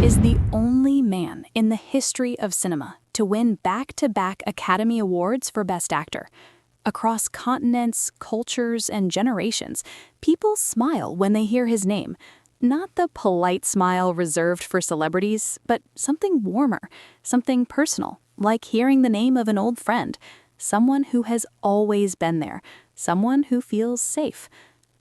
is the only man in the history of cinema to win back-to-back Academy Awards for Best Actor. Across continents, cultures, and generations, people smile when they hear his name. Not the polite smile reserved for celebrities, but something warmer, something personal, like hearing the name of an old friend, someone who has always been there, someone who feels safe.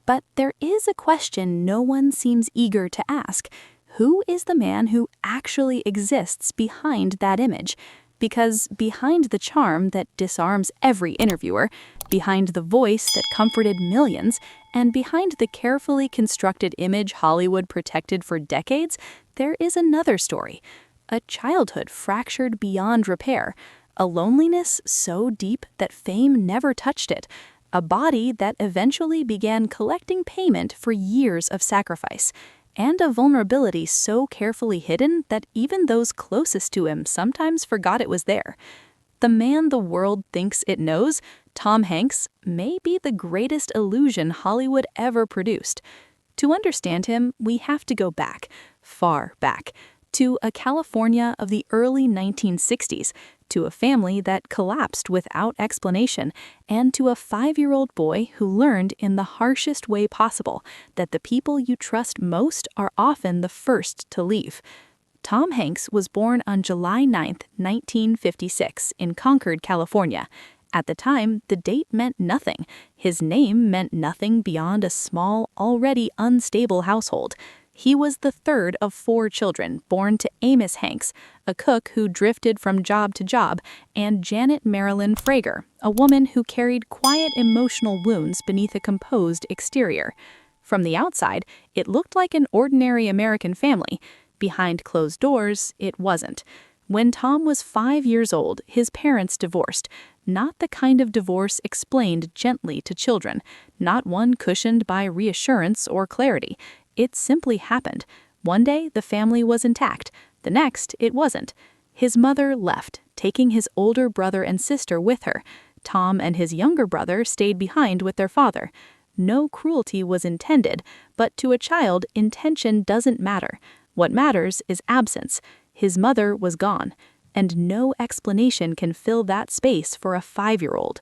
But there is a question no one seems eager to ask. Who is the man who actually exists behind that image? Because behind the charm that disarms every interviewer, behind the voice that comforted millions, and behind the carefully constructed image Hollywood protected for decades, there is another story. A childhood fractured beyond repair, a loneliness so deep that fame never touched it, a body that eventually began collecting payment for years of sacrifice, and a vulnerability so carefully hidden that even those closest to him sometimes forgot it was there. The man the world thinks it knows, Tom Hanks, may be the greatest illusion Hollywood ever produced. To understand him, we have to go back, far back, to a California of the early 1960s, to a family that collapsed without explanation, and to a 5-year-old boy who learned in the harshest way possible that the people you trust most are often the first to leave. Tom Hanks was born on July 9, 1956, in Concord, California. At the time, the date meant nothing. His name meant nothing beyond a small, already unstable household. He was the third of 4 children born to Amos Hanks, a cook who drifted from job to job, and Janet Marilyn Frager, a woman who carried quiet emotional wounds beneath a composed exterior. From the outside, it looked like an ordinary American family. Behind closed doors, it wasn't. When Tom was 5 years old, his parents divorced. Not the kind of divorce explained gently to children, not one cushioned by reassurance or clarity. It simply happened. One day, the family was intact. The next, it wasn't. His mother left, taking his older brother and sister with her. Tom and his younger brother stayed behind with their father. No cruelty was intended, but to a child, intention doesn't matter. What matters is absence. His mother was gone, and no explanation can fill that space for a 5-year-old.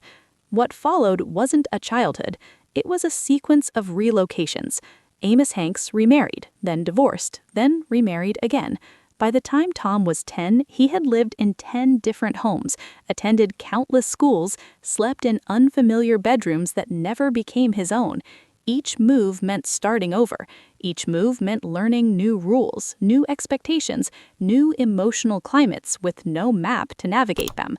What followed wasn't a childhood. It was a sequence of relocations. Amos Hanks remarried, then divorced, then remarried again. By the time Tom was 10, he had lived in 10 different homes, attended countless schools, slept in unfamiliar bedrooms that never became his own. Each move meant starting over. Each move meant learning new rules, new expectations, new emotional climates with no map to navigate them.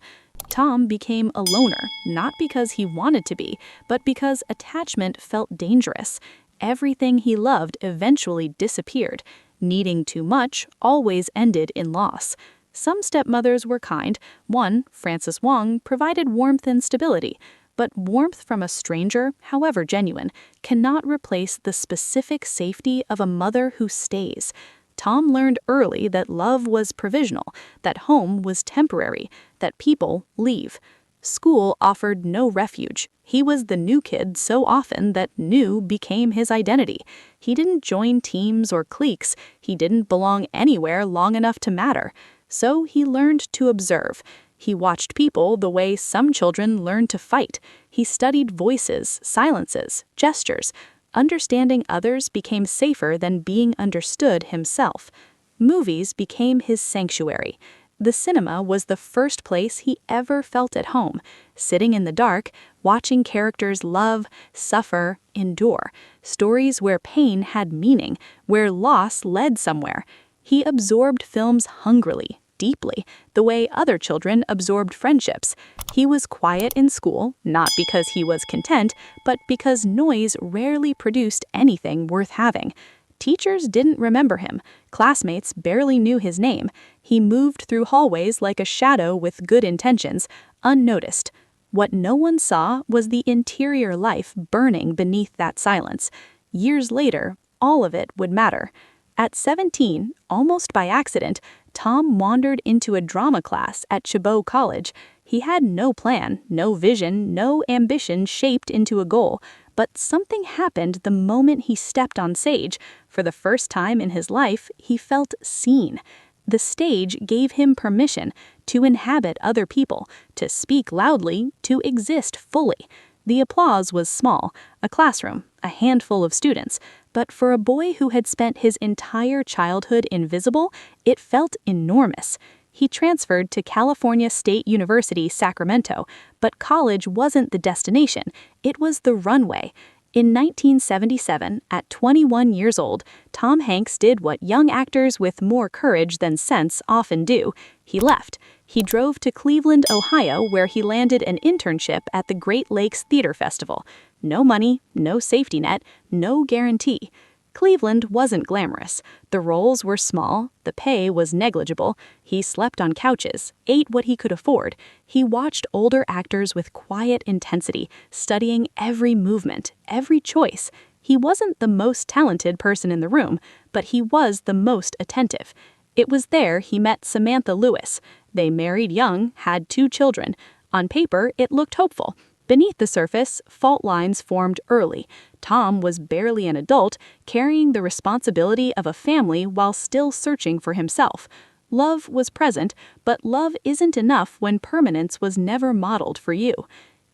Tom became a loner, not because he wanted to be, but because attachment felt dangerous. Everything he loved eventually disappeared. Needing too much always ended in loss. Some stepmothers were kind. One, Frances Wong, provided warmth and stability. But warmth from a stranger, however genuine, cannot replace the specific safety of a mother who stays. Tom learned early that love was provisional, that home was temporary, that people leave. School offered no refuge. He was the new kid so often that new became his identity. He didn't join teams or cliques. He didn't belong anywhere long enough to matter. So he learned to observe. He watched people the way some children learn to fight. He studied voices, silences, gestures. Understanding others became safer than being understood himself. Movies became his sanctuary. The cinema was the first place he ever felt at home, sitting in the dark, watching characters love, suffer, endure, stories where pain had meaning, where loss led somewhere. He absorbed films hungrily, deeply, the way other children absorbed friendships. He was quiet in school, not because he was content, but because noise rarely produced anything worth having. Teachers didn't remember him. Classmates barely knew his name. He moved through hallways like a shadow with good intentions, unnoticed. What no one saw was the interior life burning beneath that silence. Years later, all of it would matter. At 17, almost by accident, Tom wandered into a drama class at Chabot College. He had no plan, no vision, no ambition shaped into a goal, but something happened the moment he stepped on stage. For the first time in his life, he felt seen. The stage gave him permission to inhabit other people, to speak loudly, to exist fully. The applause was small, a classroom, a handful of students, but for a boy who had spent his entire childhood invisible, it felt enormous. He transferred to California State University, Sacramento, but college wasn't the destination, it was the runway. In 1977, at 21 years old, Tom Hanks did what young actors with more courage than sense often do. He left. He drove to Cleveland, Ohio, where he landed an internship at the Great Lakes Theater Festival. No money, no safety net, no guarantee. Cleveland wasn't glamorous. The roles were small, the pay was negligible. He slept on couches, ate what he could afford. He watched older actors with quiet intensity, studying every movement, every choice. He wasn't the most talented person in the room, but he was the most attentive. It was there he met Samantha Lewis. They married young, had 2 children. On paper, it looked hopeful. Beneath the surface, fault lines formed early. Tom was barely an adult, carrying the responsibility of a family while still searching for himself. Love was present, but love isn't enough when permanence was never modeled for you.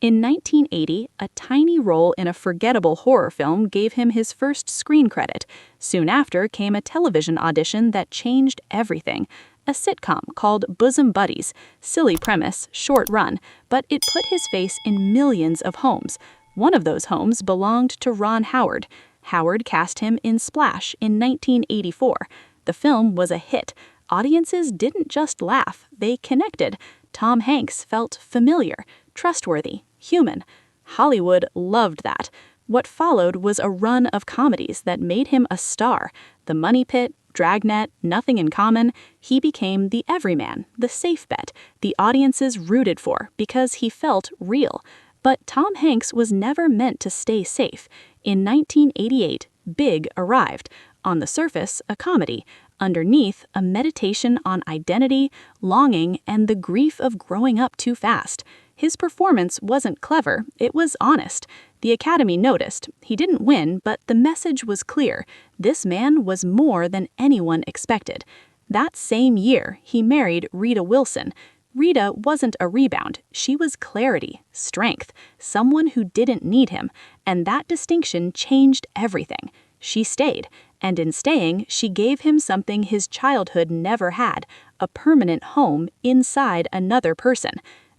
In 1980, a tiny role in a forgettable horror film gave him his first screen credit. Soon after came a television audition that changed everything. A sitcom called Bosom Buddies. Silly premise, short run, but it put his face in millions of homes. One of those homes belonged to Ron Howard. Howard cast him in Splash in 1984. The film was a hit. Audiences didn't just laugh, they connected. Tom Hanks felt familiar, trustworthy, human. Hollywood loved that. What followed was a run of comedies that made him a star. The Money Pit, Dragnet, Nothing in Common. He became the everyman, the safe bet, the audiences rooted for because he felt real. But Tom Hanks was never meant to stay safe. In 1988, Big arrived. On the surface, a comedy. Underneath, a meditation on identity, longing, and the grief of growing up too fast. His performance wasn't clever, it was honest. The Academy noticed. He didn't win, but the message was clear. This man was more than anyone expected. That same year, he married Rita Wilson. Rita wasn't a rebound. She was clarity, strength, someone who didn't need him. And that distinction changed everything. She stayed. And in staying, she gave him something his childhood never had, a permanent home inside another person.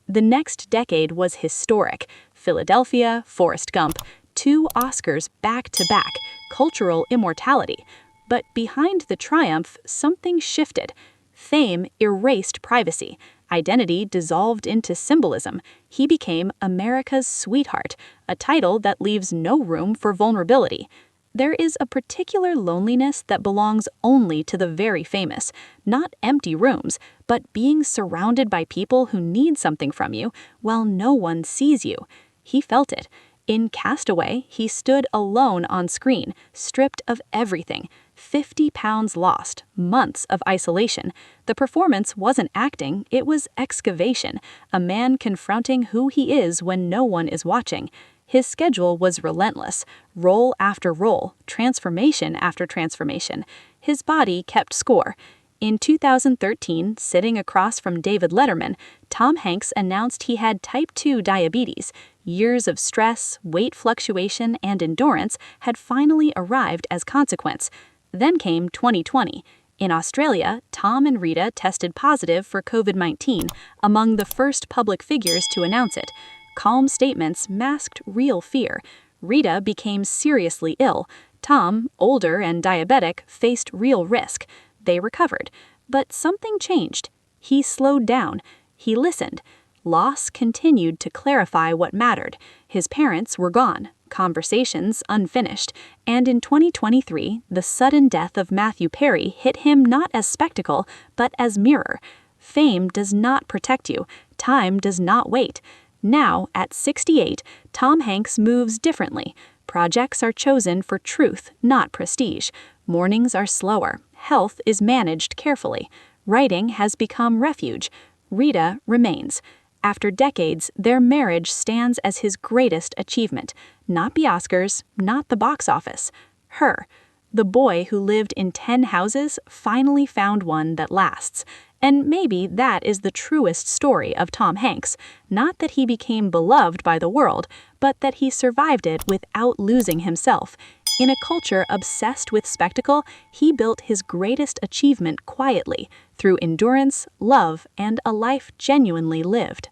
The next decade was historic. Philadelphia, Forrest Gump, 2 Oscars back-to-back, cultural immortality. But behind the triumph, something shifted. Fame erased privacy. Identity dissolved into symbolism. He became America's sweetheart, a title that leaves no room for vulnerability. There is a particular loneliness that belongs only to the very famous, not empty rooms, but being surrounded by people who need something from you while no one sees you. He felt it. In Castaway, he stood alone on screen, stripped of everything. 50 pounds lost, months of isolation. The performance wasn't acting, it was excavation, a man confronting who he is when no one is watching. His schedule was relentless, role after role, transformation after transformation. His body kept score. In 2013, sitting across from David Letterman, Tom Hanks announced he had type 2 diabetes. Years of stress, weight fluctuation, and endurance had finally arrived as consequence. Then came 2020. In Australia, Tom and Rita tested positive for COVID-19, among the first public figures to announce it. Calm statements masked real fear. Rita became seriously ill. Tom, older and diabetic, faced real risk. They recovered. But something changed. He slowed down. He listened. Loss continued to clarify what mattered. His parents were gone, conversations unfinished, and in 2023, the sudden death of Matthew Perry hit him not as spectacle, but as mirror. Fame does not protect you. Time does not wait. Now, at 68, Tom Hanks moves differently. Projects are chosen for truth, not prestige. Mornings are slower. Health is managed carefully. Writing has become refuge. Rita remains. After decades, their marriage stands as his greatest achievement. Not the Oscars, not the box office. Her. The boy who lived in 10 houses finally found one that lasts. And maybe that is the truest story of Tom Hanks. Not that he became beloved by the world, but that he survived it without losing himself. In a culture obsessed with spectacle, he built his greatest achievement quietly, through endurance, love, and a life genuinely lived.